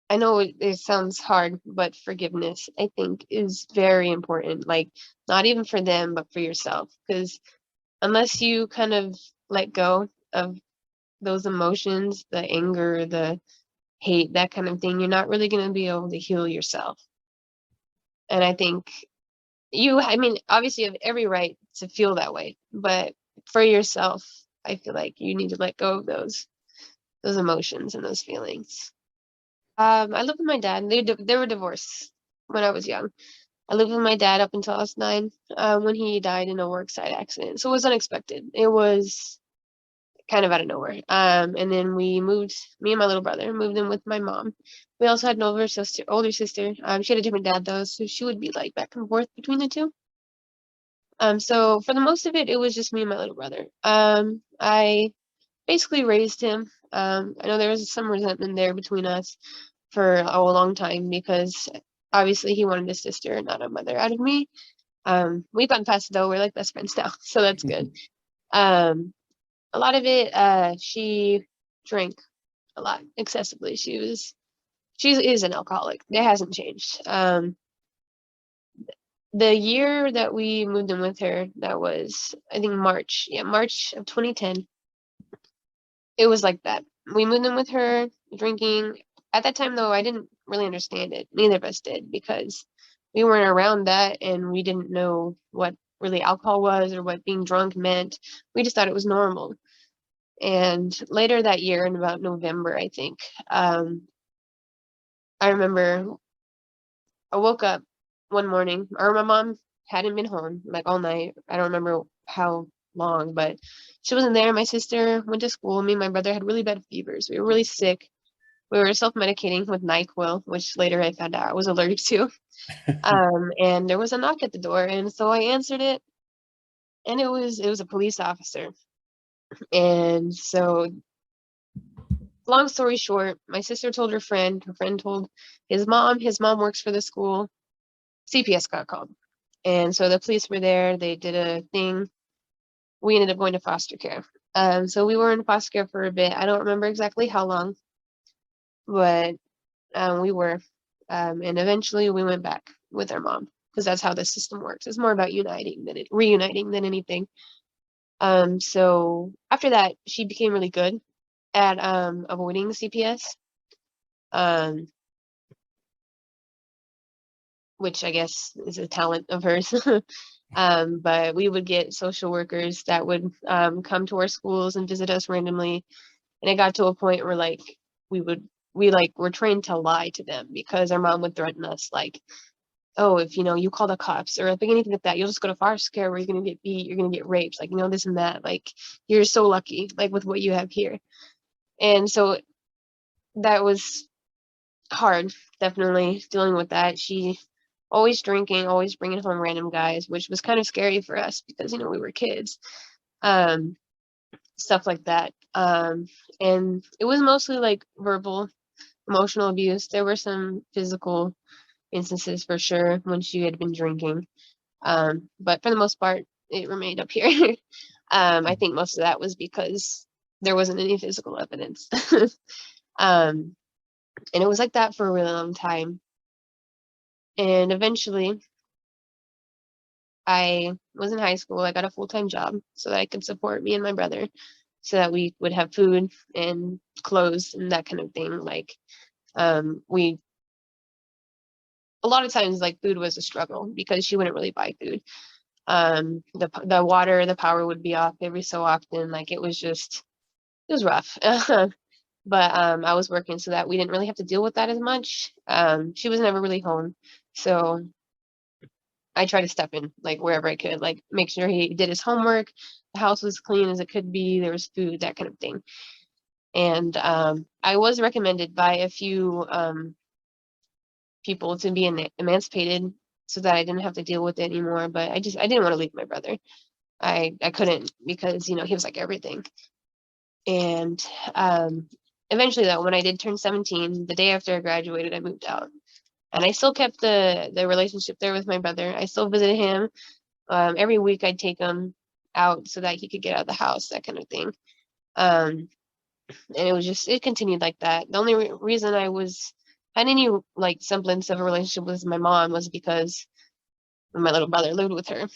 I know it sounds hard, but forgiveness, I think, is very important. Like, not even for them, but for yourself. Because unless you kind of let go of those emotions, the anger, the hate, that kind of thing, you're not really going to be able to heal yourself. And I think I mean, obviously you have every right to feel that way, but for yourself, I feel like you need to let go of those emotions and those feelings. I lived with my dad. They were divorced when I was young. I lived with my dad up until I was 9, when he died in a worksite accident. So it was unexpected. It was kind of out of nowhere. And then we moved, me and my little brother moved in with my mom. We also had an older sister. She had a different dad though, so she would be like back and forth between the two. So for the most of it, it was just me and my little brother. I basically raised him. I know there was some resentment there between us for a long time because obviously he wanted a sister, not a mother out of me. We've gotten past it though. We're like best friends now, so that's good. Um, a lot of it, she drank a lot excessively. She is an alcoholic. It hasn't changed. The year that we moved in with her, that was I think March. Yeah, March of 2010. It was like that. We moved in with her, drinking. At that time, though, I didn't really understand it. Neither of us did because we weren't around that and we didn't know what really alcohol was or what being drunk meant. We just thought it was normal. And later that year, in about November, I think, I remember I woke up one morning, or my mom hadn't been home like all night. I don't remember how long, but she wasn't there. My sister went to school. Me and my brother had really bad fevers. We were really sick. We were self-medicating with NyQuil, which later I found out I was allergic to. And there was a knock at the door, and so I answered it, and it was a police officer. And so, long story short, my sister told her friend told his mom. His mom works for the school. CPS got called. And so the police were there. They did a thing. We ended up going to foster care. So we were in foster care for a bit. I don't remember exactly how long, but we were. And eventually we went back with our mom because that's how the system works. It's more about reuniting than anything. So after that, she became really good at avoiding CPS, um, which I guess is a talent of hers. But we would get social workers that would come to our schools and visit us randomly. And it got to a point where like we would we like were trained to lie to them because our mom would threaten us like, oh, if you call the cops or if anything like that, you'll just go to foster care where you're gonna get beat, you're gonna get raped, like this and that. Like you're so lucky, like with what you have here. And so that was hard, definitely dealing with that. She always drinking, always bringing home random guys, which was kind of scary for us because we were kids, um, stuff like that. And it was mostly like verbal, emotional abuse. There were some physical instances for sure when she had been drinking, but for the most part, it remained up here. I think most of that was because there wasn't any physical evidence. um, and it was like that for a really long time. And eventually, I was in high school. I got a full-time job so that I could support me and my brother so that we would have food and clothes and that kind of thing. Like, we a lot of times like food was a struggle because she wouldn't really buy food. The water, the power would be off every so often. Like it was rough. But I was working so that we didn't really have to deal with that as much. She was never really home. So I tried to step in like wherever I could, like make sure he did his homework, the house was clean as it could be, there was food, that kind of thing. And I was recommended by a few people to be emancipated so that I didn't have to deal with it anymore. But I didn't want to leave my brother. I couldn't because he was like everything. And eventually though, when I did turn 17, the day after I graduated, I moved out. And I still kept the relationship there with my brother. I still visited him. Every week I'd take him out so that he could get out of the house, that kind of thing. Um, and it continued like that. The only reason I was had any like semblance of a relationship with my mom was because my little brother lived with her.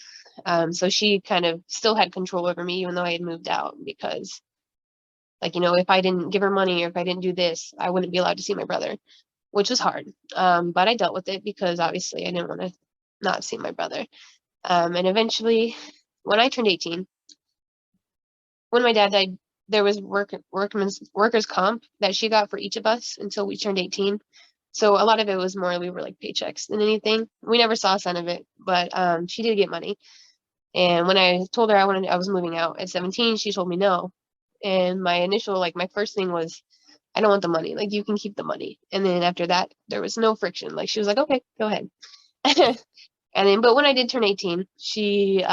So she kind of still had control over me, even though I had moved out, because like, you know, if I didn't give her money or if I didn't do this, I wouldn't be allowed to see my brother, which was hard. But I dealt with it because obviously I didn't want to not see my brother. And eventually, when I turned 18, when my dad died, there was workers' comp that she got for each of us until we turned 18. So a lot of it was more we were like paychecks than anything. We never saw a cent of it, but she did get money. And when I told her I was moving out at 17, she told me no. And my initial, like my first thing was, I don't want the money. Like you can keep the money. And then after that, there was no friction. Like she was like, okay, go ahead. And then, but when I did turn 18, she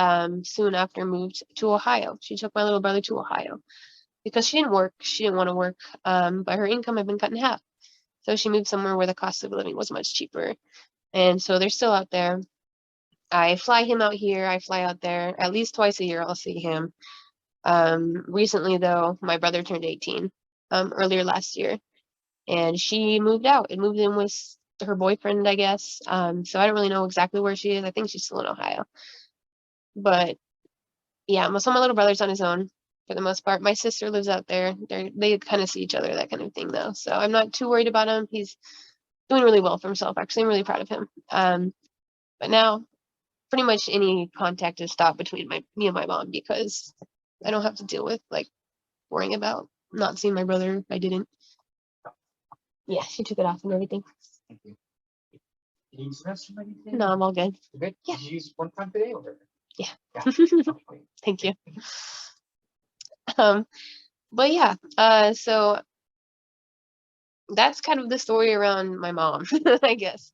soon after moved to Ohio. She took my little brother to Ohio because she didn't work. She didn't want to work, but her income had been cut in half. So she moved somewhere where the cost of living was much cheaper. And so they're still out there. I fly him out here. I fly out there at least twice a year. I'll see him. Recently, though, my brother turned 18 earlier last year, and she moved out and moved in with her boyfriend, I guess. So I don't really know exactly where she is. I think she's still in Ohio. But yeah, so my little brother's on his own for the most part. My sister lives out there. They kind of see each other, that kind of thing, though. So I'm not too worried about him. He's doing really well for himself. Actually, I'm really proud of him. But now pretty much any contact is stopped between me and my mom because I don't have to deal with like worrying about not seeing my brother if I didn't. Yeah, she took it off and everything. Thank you. Did you use the restroom or anything? No, I'm all good. You good? Yeah. Did you use one time today or? Yeah. Yeah. Okay. Thank you. But yeah, so that's kind of the story around my mom, I guess.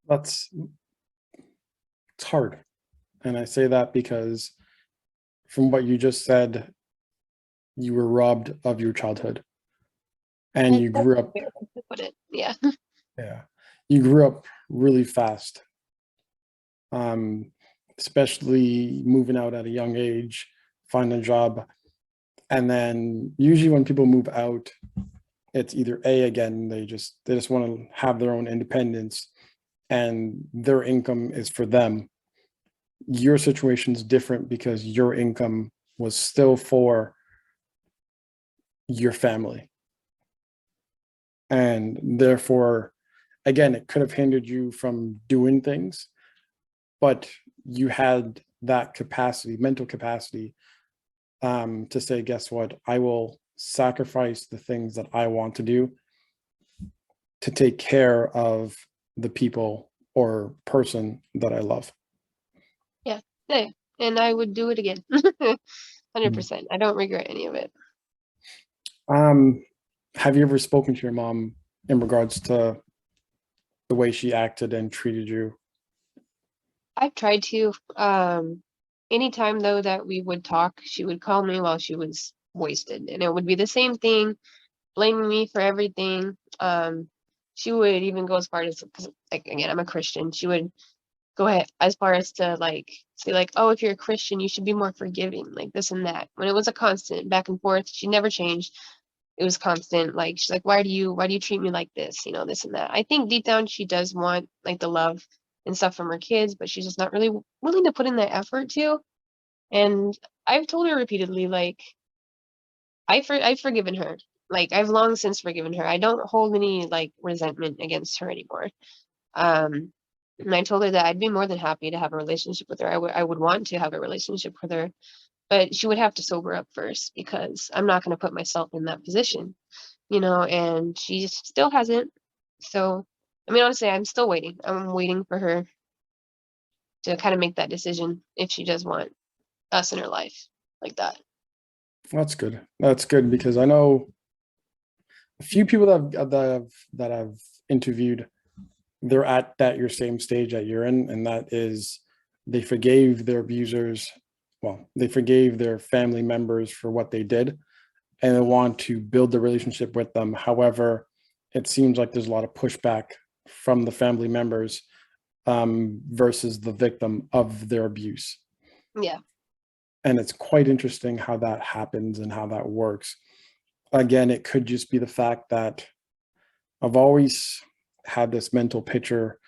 It's hard. And I say that because from what you just said, you were robbed of your childhood. And you grew up, To put it, yeah. yeah, you grew up really fast. Especially moving out at a young age, finding a job. And then usually when people move out, it's either again, they just want to have their own independence and their income is for them. Your situation is different because your income was still for your family. And therefore, again, it could have hindered you from doing things, but you had that capacity, mental capacity, to say, guess what? I will sacrifice the things that I want to do to take care of the people or person that I love. Yeah, and I would do it again. 100%. I don't regret any of it. Have you ever spoken to your mom in regards to the way she acted and treated you? I've tried to. Anytime though that we would talk, she would call me while she was wasted, and it would be the same thing, blaming me for everything. She would even go as far as, because like again, I'm a Christian. She would go ahead as far as to like say like, oh, if you're a Christian, you should be more forgiving, like this and that. When it was a constant back and forth, she never changed. It was constant. Like she's like, why do you treat me like this? You know, this and that. I think deep down she does want like the love and stuff from her kids, but she's just not really willing to put in that effort to. And I've told her repeatedly, like, I've forgiven her. Like I've long since forgiven her. I don't hold any like resentment against her anymore. And I told her that I'd be more than happy to have a relationship with her. I would want to have a relationship with her, but she would have to sober up first because I'm not going to put myself in that position, you know, and she still hasn't. So, I mean, honestly, I'm still waiting. I'm waiting for her to kind of make that decision if she does want us in her life like that. That's good. That's good because I know a few people that I've interviewed. They're at that your same stage that you're in, and that is they forgave their abusers. Well, they forgave their family members for what they did, and they want to build the relationship with them. However, it seems like there's a lot of pushback from the family members versus the victim of their abuse. Yeah. And it's quite interesting how that happens and how that works. Again, it could just be the fact that I've always had this mental picture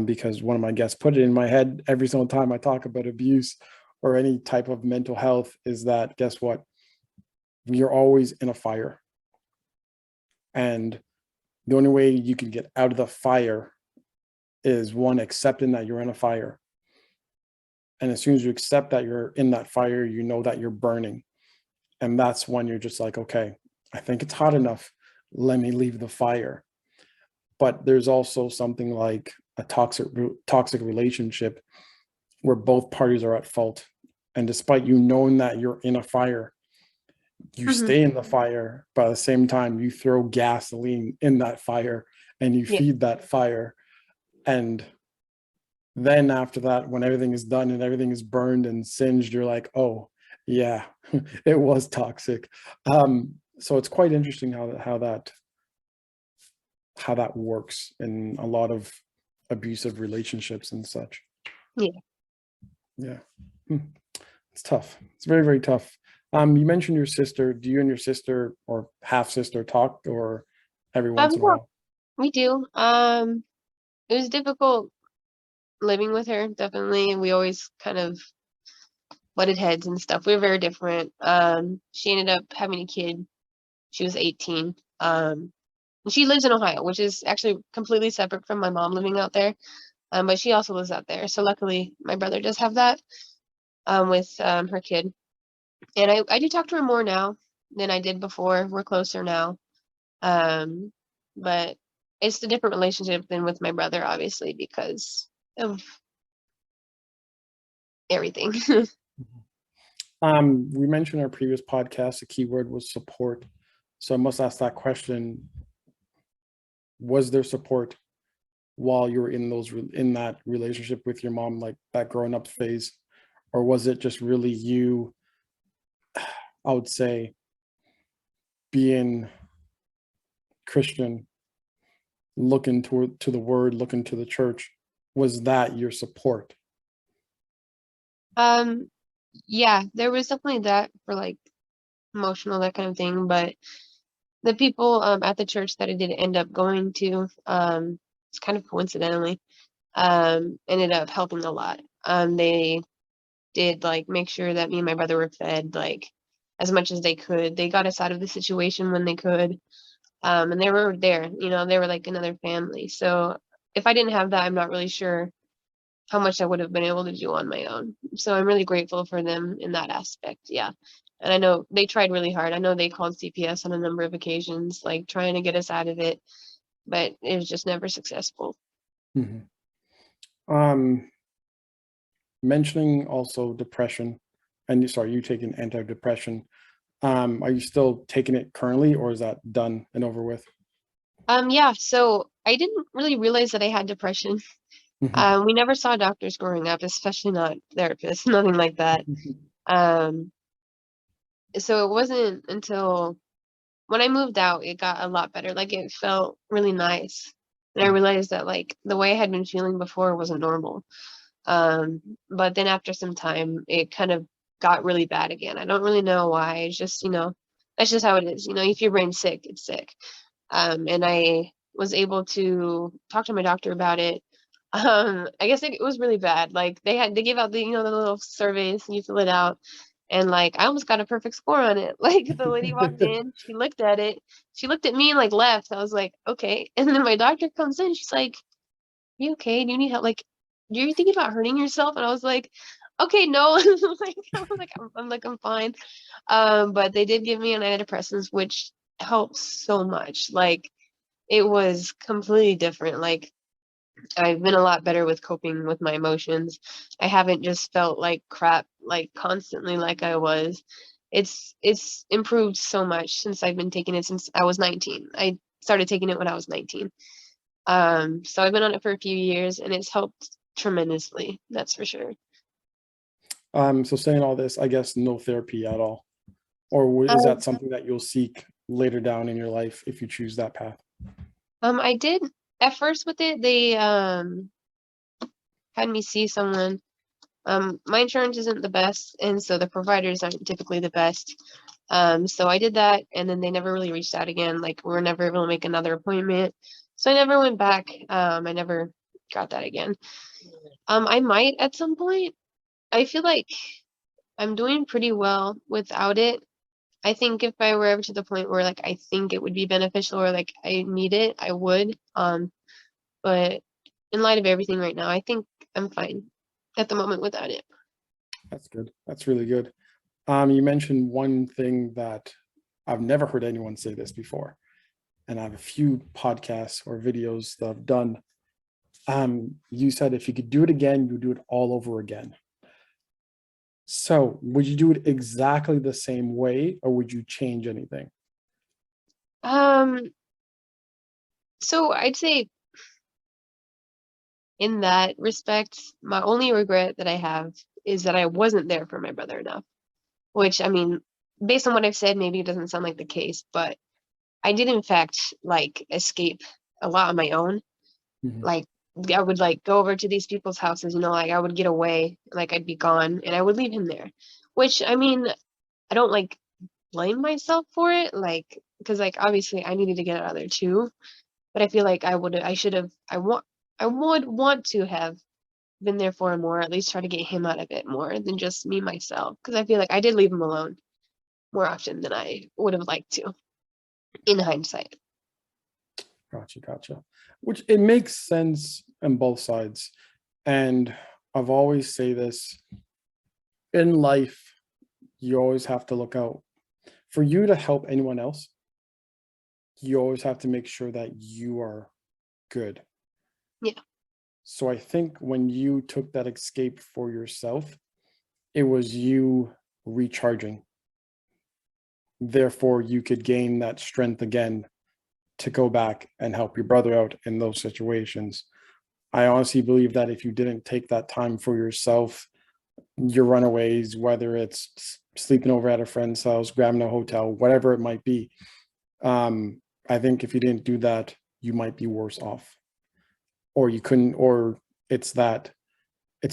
because one of my guests put it in my head every single time I talk about abuse or any type of mental health is that, guess what? You're always in a fire. And the only way you can get out of the fire is one, accepting that you're in a fire. And as soon as you accept that you're in that fire, you know that you're burning. And that's when you're just like, okay, I think it's hot enough. Let me leave the fire. But there's also something like a toxic relationship where both parties are at fault. And despite you knowing that you're in a fire, you stay in the fire, but at the same time, you throw gasoline in that fire and you Yeah. feed that fire. And then after that, when everything is done and everything is burned and singed, you're like, oh, yeah, it was toxic. So it's quite interesting how that works in a lot of abusive relationships and such. Yeah. Yeah. It's tough. It's very, very tough. You mentioned your sister. Do you and your sister or half sister talk or every once in a Yeah, while? we do. It was difficult living with her, definitely. We always kind of butted heads and stuff. We were very different. She ended up having a kid. She was 18. And she lives in Ohio, which is actually completely separate from my mom living out there. But she also lives out there. So luckily my brother does have that with her kid. And I do talk to her more now than I did before. We're closer now. But it's a different relationship than with my brother, obviously, because of everything. We mentioned in our previous podcast, the keyword was support. So I must ask that question. Was there support while you were in that relationship with your mom, like that growing up phase? Or was it just really you, I would say, being Christian, looking to the word, looking to the church? Was that your support? Um, yeah, there was definitely that for like emotional, that kind of thing. But the people at the church that I did end up going to, it's kind of coincidentally, ended up helping a lot. They did like make sure that me and my brother were fed like as much as they could. They got us out of the situation when they could. And they were there, they were like another family. So if I didn't have that, I'm not really sure how much I would have been able to do on my own. So I'm really grateful for them in that aspect. Yeah. And I know they tried really hard. I know they called CPS on a number of occasions, like trying to get us out of it, but it was just never successful. Mhm. Um, Mentioning also depression, and you taking antidepressant. Are you still taking it currently, or is that done and over with? Yeah, so I didn't really realize that I had depression. Mhm. We never saw doctors growing up, especially not therapists, nothing like that. Um, so it wasn't until when I moved out, it got a lot better. Like it felt really nice. And I realized that like the way I had been feeling before wasn't normal. But then after some time, it kind of got really bad again. I don't really know why. It's just, that's just how it is. If your brain's sick, it's sick. And I was able to talk to my doctor about it. I guess it was really bad. Like they gave out the little surveys and you fill it out. And like I almost got a perfect score on it. Like the lady walked in, she looked at it, she looked at me and like left. I was like, okay. And then my doctor comes in, she's like, you okay? Do you need help? Like, do you think about hurting yourself? And I was like, okay, no. I'm fine. But they did give me an antidepressants, which helps so much. Like, it was completely different. Like, I've been a lot better with coping with my emotions. I haven't just felt like crap, like constantly like I was. It's improved so much since I've been taking it since I was 19. I started taking it when I was 19. So I've been on it for a few years and it's helped tremendously, that's for sure. So saying all this, I guess no therapy at all, or is Um, that something that you'll seek later down in your life if you choose that path? I did at first with it, they had me see someone. My insurance isn't the best, and so the providers aren't typically the best. So I did that, and then they never really reached out again. Like, we were never able to make another appointment. So I never went back. I never got that again. I might at some point. I feel like I'm doing pretty well without it. I think if I were ever to the point where like I think it would be beneficial or like I need it, I would. But in light of everything right now, I think I'm fine at the moment without it. That's good. That's really good. You mentioned one thing that I've never heard anyone say this before, and I have a few podcasts or videos that I've done. You said if you could do it again, you would do it all over again. So would you do it exactly the same way, or would you change anything? Um, so I'd say in that respect, my only regret that I have is that I wasn't there for my brother enough. Which, I mean, based on what I've said, maybe it doesn't sound like the case, but I did in fact like escape a lot on my own. Mhm. Like, I would like go over to these people's houses, like I would get away, like I'd be gone and I would leave him there. Which, I mean, I don't like blame myself for it, like, because like obviously I needed to get out of there too. But I feel like I would want to have been there for him more, at least try to get him out of it more than just me myself. Because I feel like I did leave him alone more often than I would have liked to, in hindsight. Gotcha. Which it makes sense on both sides. And I've always say this in life, you always have to look out for you to help anyone else. You always have to make sure that you are good. Yeah. So I think when you took that escape for yourself, it was you recharging. Therefore, you could gain that strength again to go back and help your brother out in those situations. I honestly believe that if you didn't take that time for yourself, your runaways, whether it's sleeping over at a friend's house, grabbing a hotel, whatever it might be, I think if you didn't do that, you might be worse off. Or you couldn't, or it's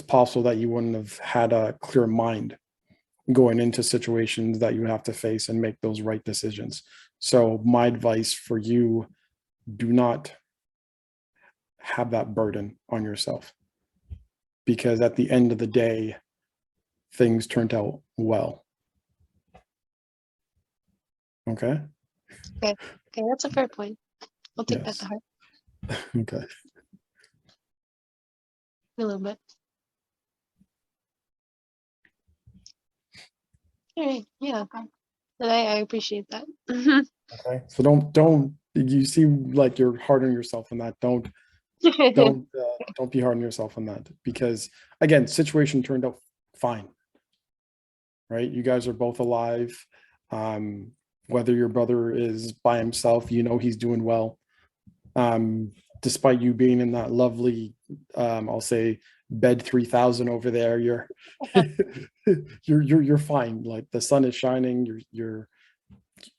possible that you wouldn't have had a clear mind going into situations that you have to face and make those right decisions. So my advice for you, do not have that burden on yourself, because at the end of the day, things turned out well. Okay. Okay. Okay, that's a fair point. I'll take that Yes. to heart Okay. a little bit. All right. Yeah. And I appreciate that. Okay. So don't you seem like you're hard on yourself on that. Don't be hard on yourself on that, because again, situation turned out fine, right? You guys are both alive. Whether your brother is by himself, he's doing well. Despite you being in that lovely, I'll say bed 3000 over there, you're you're fine. Like the sun is shining, you're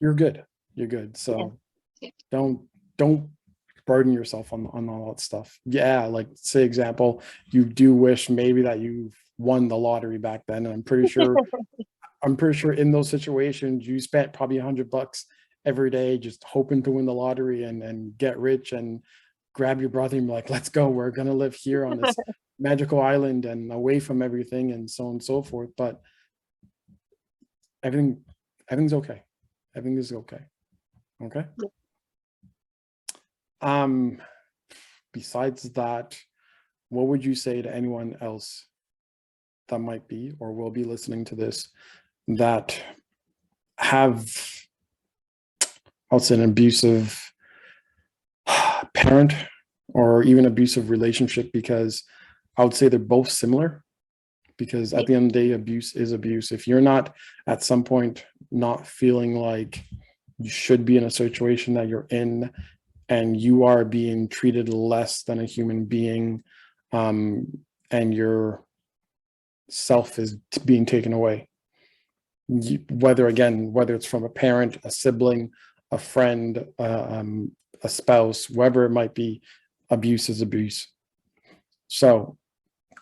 good. You're good. So Yeah. don't burden yourself on all that stuff. Yeah, like say example, you do wish maybe that you won the lottery back then. And I'm pretty sure in those situations you spent probably $100 every day just hoping to win the lottery and get rich and grab your brother and be like, let's go, we're gonna live here on this magical island and away from everything and so on and so forth. But everything's okay. Everything is okay. Okay. Besides that, what would you say to anyone else that might be or will be listening to this that have, I'll say, an abusive parent or even abusive relationship? Because I would say they're both similar, because at the end of the day, abuse is abuse. If you're not at some point not feeling like you should be in a situation that you're in, and you are being treated less than a human being, and your self is being taken away, whether it's from a parent, a sibling, a friend, a spouse, whoever it might be, abuse is abuse. So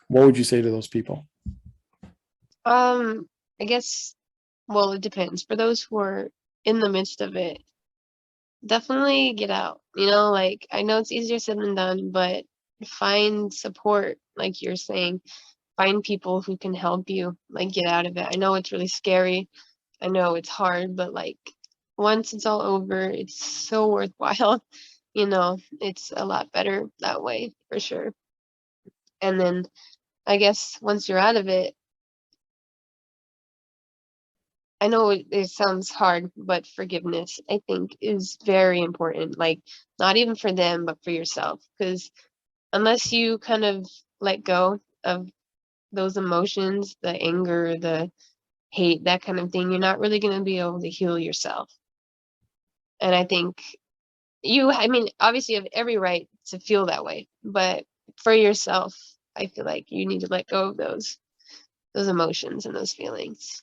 what would you say to those people? I guess well, it depends. For those who are in the midst of it, definitely get out. Like, I know it's easier said than done, but find support, like you're saying. Find people who can help you, like, get out of it. I know it's really scary. I know it's hard, but like once it's all over, it's so worthwhile. It's a lot better that way for sure. And then I guess once you're out of it, I know it sounds hard, but forgiveness, I think, is very important. Like, not even for them, but for yourself. Because unless you kind of let go of those emotions, the anger, the hate, that kind of thing, you're not really going to be able to heal yourself. And I think I mean, obviously you have every right to feel that way, but for yourself, I feel like you need to let go of those emotions and those feelings.